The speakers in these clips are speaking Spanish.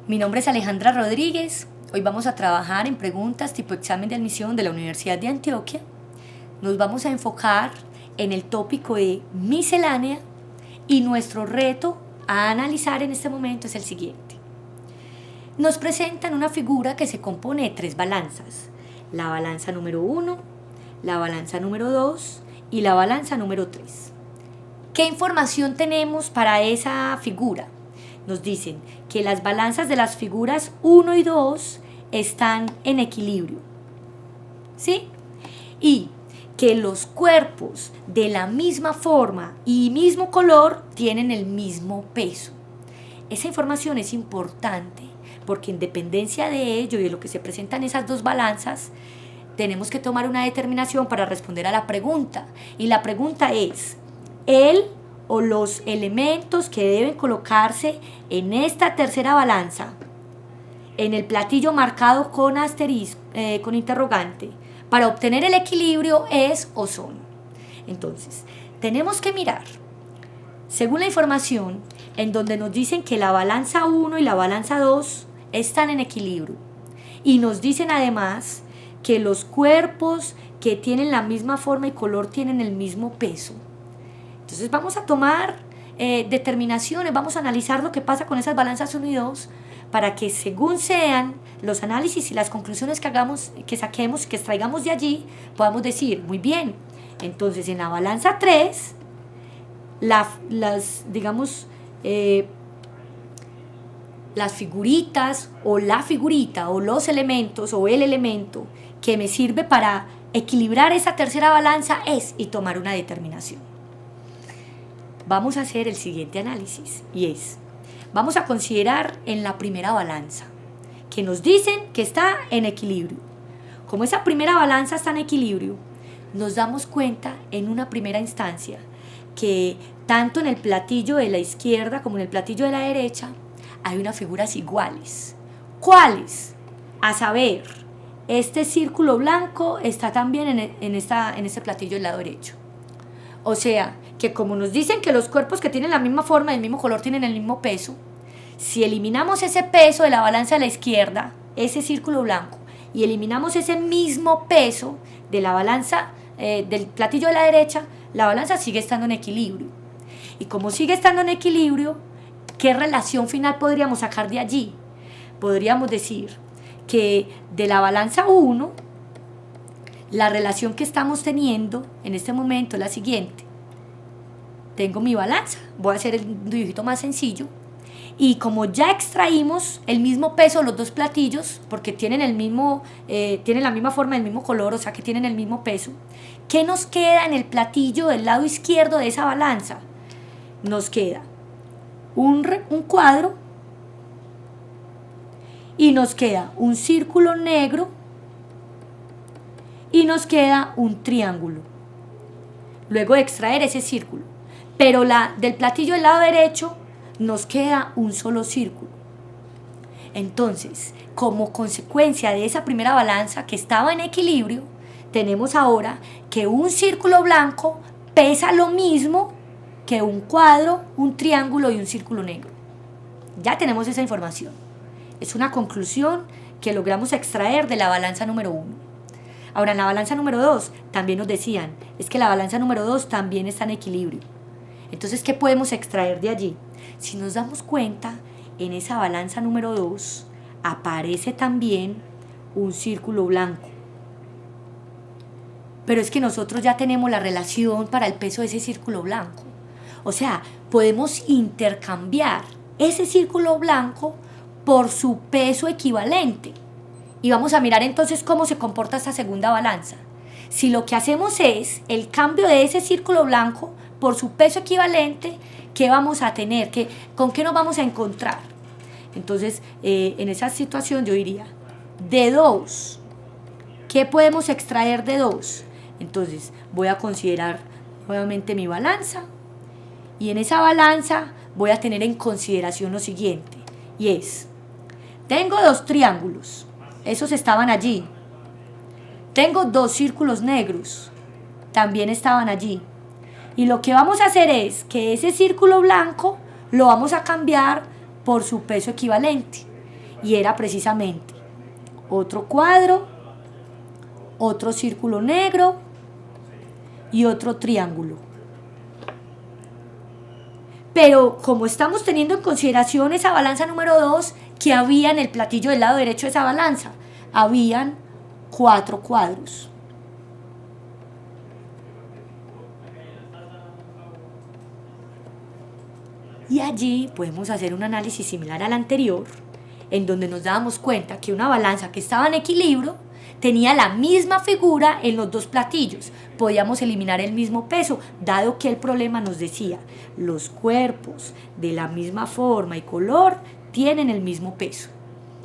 Mi nombre es Alejandra Rodríguez. Hoy vamos a trabajar en preguntas tipo examen de admisión de la Universidad de Antioquia. Nos vamos a enfocar en el tópico de miscelánea y nuestro reto a analizar en este momento es el siguiente. Nos presentan una figura que se compone de 3 balanzas. La balanza número 1, la balanza número 2 y la balanza número 3. ¿Qué información tenemos para esa figura? Nos dicen que las balanzas de las figuras 1 y 2 están en equilibrio, ¿sí? Y que los cuerpos de la misma forma y mismo color tienen el mismo peso. Esa información es importante porque en dependencia de ello y de lo que se presentan esas 2 balanzas, tenemos que tomar una determinación para responder a la pregunta. Y la pregunta es, ¿el o los elementos que deben colocarse en esta tercera balanza, en el platillo marcado con asterisco, con interrogante, para obtener el equilibrio es o son? Entonces, tenemos que mirar, según la información, en donde nos dicen que la balanza 1 y la balanza 2 están en equilibrio. Y nos dicen además que los cuerpos que tienen la misma forma y color tienen el mismo peso. Entonces vamos a tomar determinaciones, vamos a analizar lo que pasa con esas balanzas 1 y 2 para que según sean los análisis y las conclusiones que hagamos, que saquemos, que extraigamos de allí, podamos decir, muy bien, entonces en la balanza 3, las figuritas o la figurita o los elementos o el elemento que me sirve para equilibrar esa tercera balanza es, y tomar una determinación. Vamos a hacer el siguiente análisis y es, vamos a considerar en la primera balanza, que nos dicen que está en equilibrio. Como esa primera balanza está en equilibrio, nos damos cuenta en una primera instancia que tanto en el platillo de la izquierda como en el platillo de la derecha hay unas figuras iguales. ¿Cuáles? A saber, este círculo blanco está también en este platillo del lado derecho. O sea, que como nos dicen que los cuerpos que tienen la misma forma y el mismo color tienen el mismo peso, si eliminamos ese peso de la balanza de la izquierda, ese círculo blanco, y eliminamos ese mismo peso de la balanza del platillo de la derecha, la balanza sigue estando en equilibrio. Y como sigue estando en equilibrio, ¿qué relación final podríamos sacar de allí? Podríamos decir que de la balanza 1, la relación que estamos teniendo en este momento es la siguiente. Tengo mi balanza, voy a hacer el dibujito más sencillo, y como ya extraímos el mismo peso de los 2 platillos, porque tienen la misma forma, el mismo color, o sea que tienen el mismo peso, ¿qué nos queda en el platillo del lado izquierdo de esa balanza? Nos queda un cuadro y nos queda un círculo negro y nos queda un triángulo. Luego de extraer ese círculo, pero del platillo del lado derecho nos queda un solo círculo. Entonces, como consecuencia de esa primera balanza que estaba en equilibrio, tenemos ahora que un círculo blanco pesa lo mismo que un cuadro, un triángulo y un círculo negro. Ya tenemos esa información. Es una conclusión que logramos extraer de la balanza número 1. Ahora, en la balanza número 2 también nos decían, es que la balanza número 2 también está en equilibrio. Entonces, ¿qué podemos extraer de allí? Si nos damos cuenta, en esa balanza número 2 aparece también un círculo blanco. Pero es que nosotros ya tenemos la relación para el peso de ese círculo blanco. O sea, podemos intercambiar ese círculo blanco por su peso equivalente. Y vamos a mirar entonces cómo se comporta esta segunda balanza. Si lo que hacemos es el cambio de ese círculo blanco por su peso equivalente, ¿qué vamos a tener? ¿Con qué nos vamos a encontrar? Entonces, en esa situación yo diría, de 2, ¿qué podemos extraer de 2? Entonces, voy a considerar nuevamente mi balanza y en esa balanza voy a tener en consideración lo siguiente, y es, tengo 2 triángulos, esos estaban allí. Tengo 2 círculos negros, también estaban allí. Y lo que vamos a hacer es que ese círculo blanco lo vamos a cambiar por su peso equivalente. Y era precisamente otro cuadro, otro círculo negro y otro triángulo. Pero como estamos teniendo en consideración esa balanza número 2, ¿qué había en el platillo del lado derecho de esa balanza? Habían 4 cuadros. Y allí podemos hacer un análisis similar al anterior, en donde nos dábamos cuenta que una balanza que estaba en equilibrio tenía la misma figura en los dos platillos. Podíamos eliminar el mismo peso, dado que el problema nos decía, los cuerpos de la misma forma y color tienen el mismo peso.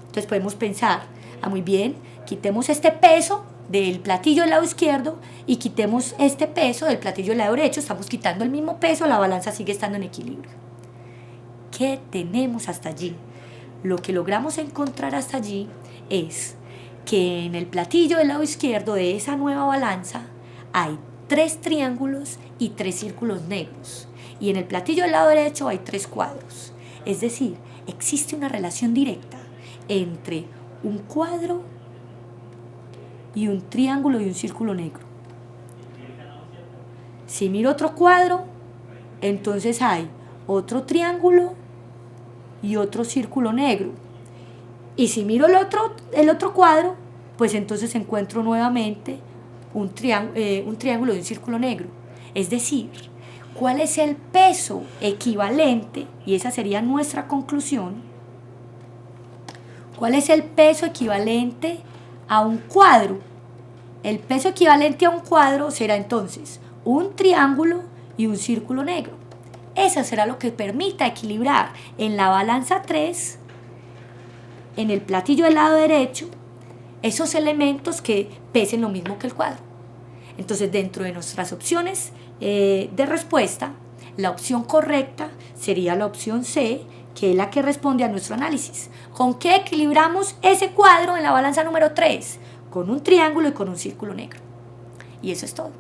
Entonces podemos pensar, muy bien, quitemos este peso del platillo del lado izquierdo y quitemos este peso del platillo del lado derecho, estamos quitando el mismo peso, la balanza sigue estando en equilibrio. ¿Qué tenemos hasta allí? Lo que logramos encontrar hasta allí es que en el platillo del lado izquierdo de esa nueva balanza hay 3 triángulos y 3 círculos negros. Y en el platillo del lado derecho hay 3 cuadros. Es decir, existe una relación directa entre un cuadro y un triángulo y un círculo negro. Si miro otro cuadro, entonces hay otro triángulo y otro círculo negro. Y si miro el otro cuadro, pues entonces encuentro nuevamente un triángulo y un círculo negro. Es decir, ¿cuál es el peso equivalente? Y esa sería nuestra conclusión. ¿Cuál es el peso equivalente a un cuadro? El peso equivalente a un cuadro será entonces un triángulo y un círculo negro. Eso será lo que permita equilibrar en la balanza 3, en el platillo del lado derecho, esos elementos que pesen lo mismo que el cuadro. Entonces, dentro de nuestras opciones de respuesta, la opción correcta sería la opción C, que es la que responde a nuestro análisis. ¿Con qué equilibramos ese cuadro en la balanza número 3? Con un triángulo y con un círculo negro. Y eso es todo.